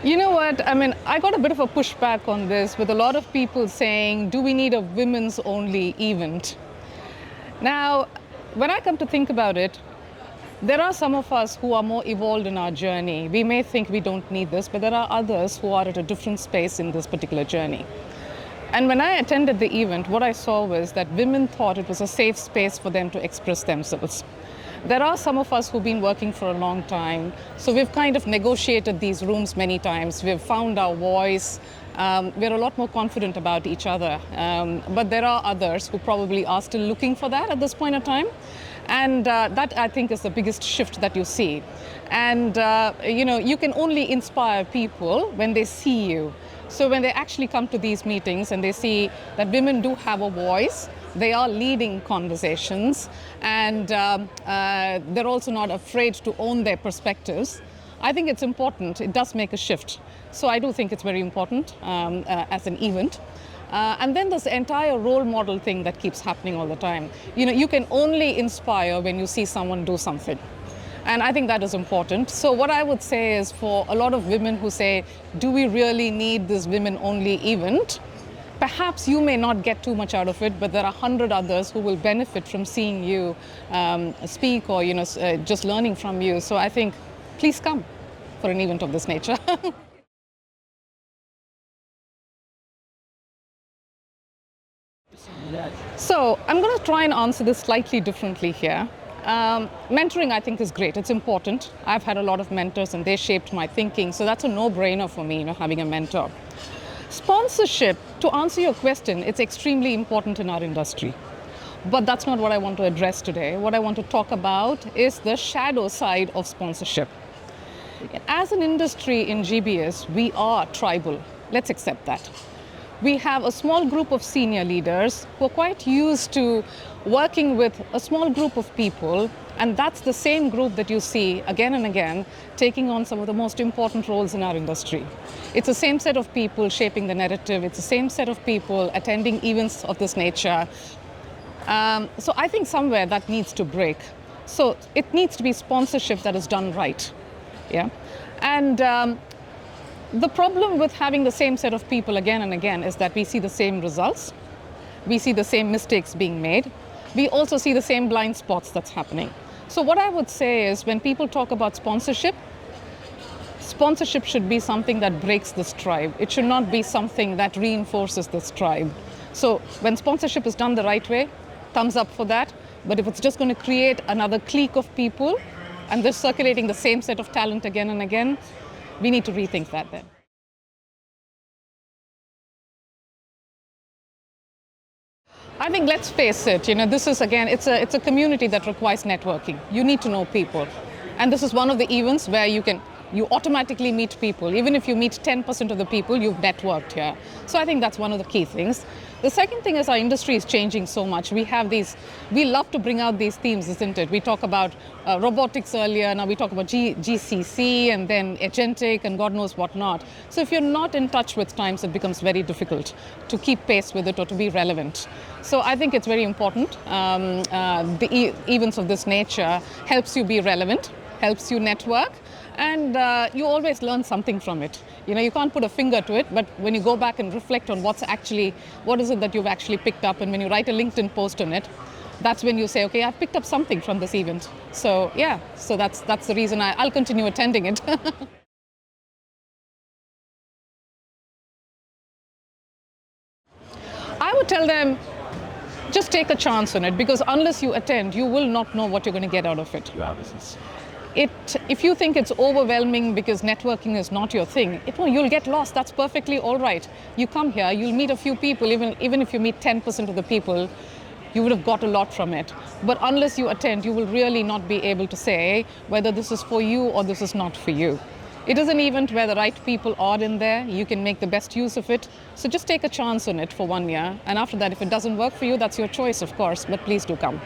You know what? I mean, I got a bit of a pushback on this with a lot of people saying, do we need a women's only event? Now, when I come to think about it, there are some of us who are more evolved in our journey. We may think we don't need this, but there are others who are at a different space in this particular journey. And when I attended the event, what I saw was that women thought it was a safe space for them to express themselves. There are some of us who've been working for a long time, so we've kind of negotiated these rooms many times. We've found our voice. We're a lot more confident about each other. But there are others who probably are still looking for that at this point in time. And that, I think, is the biggest shift that you see. And, you can only inspire people when they see you. So when they actually come to these meetings and they see that women do have a voice, they are leading conversations, and they're also not afraid to own their perspectives. I think it's important. It does make a shift. So I do think it's very important as an event. And then there's the entire role model thing that keeps happening all the time. You can only inspire when you see someone do something. And I think that is important. So what I would say is, for a lot of women who say, do we really need this women-only event? Perhaps you may not get too much out of it, but there are 100 others who will benefit from seeing you speak or just learning from you. So I think, please come for an event of this nature. So I'm going to try and answer this slightly differently here. Mentoring, I think, is great. It's important. I've had a lot of mentors and they shaped my thinking. So that's a no-brainer for me, having a mentor. Sponsorship, to answer your question, it's extremely important in our industry. But that's not what I want to address today. What I want to talk about is the shadow side of sponsorship. As an industry in GBS, we are tribal. Let's accept that. We have a small group of senior leaders who are quite used to working with a small group of people, and that's the same group that you see again and again taking on some of the most important roles in our industry. It's the same set of people shaping the narrative. It's the same set of people attending events of this nature. So I think somewhere that needs to break. So it needs to be sponsorship that is done right. Yeah, and the problem with having the same set of people again and again is that we see the same results. We see the same mistakes being made. We also see the same blind spots that's happening. So what I would say is, when people talk about sponsorship should be something that breaks this tribe. It should not be something that reinforces this tribe. So when sponsorship is done the right way, thumbs up for that. But if it's just going to create another clique of people and they're circulating the same set of talent again and again, we need to rethink that then. I think, let's face it, this is, again, it's a community that requires networking. You need to know people. And this is one of the events where you automatically meet people. Even if you meet 10% of the people, you've networked here. So I think that's one of the key things. The second thing is, our industry is changing so much. We love to bring out these themes, isn't it? We talk about robotics earlier, now we talk about GCC and then agentic and God knows what not. So if you're not in touch with times, it becomes very difficult to keep pace with it or to be relevant. So I think it's very important. The events of this nature helps you be relevant, helps you network, and you always learn something from it. You can't put a finger to it, but when you go back and reflect on what is it that you've actually picked up, and when you write a LinkedIn post on it, that's when you say, okay, I've picked up something from this event. So yeah, so that's the reason I'll continue attending it. I would tell them, just take a chance on it, because unless you attend, you will not know what you're going to get out of it. If you think it's overwhelming because networking is not your thing, you'll get lost. That's perfectly all right. You come here, you'll meet a few people. Even if you meet 10% of the people, you would have got a lot from it. But unless you attend, you will really not be able to say whether this is for you or this is not for you. It is an event where the right people are in there. You can make the best use of it. So just take a chance on it for 1 year. And after that, if it doesn't work for you, that's your choice, of course. But please do come.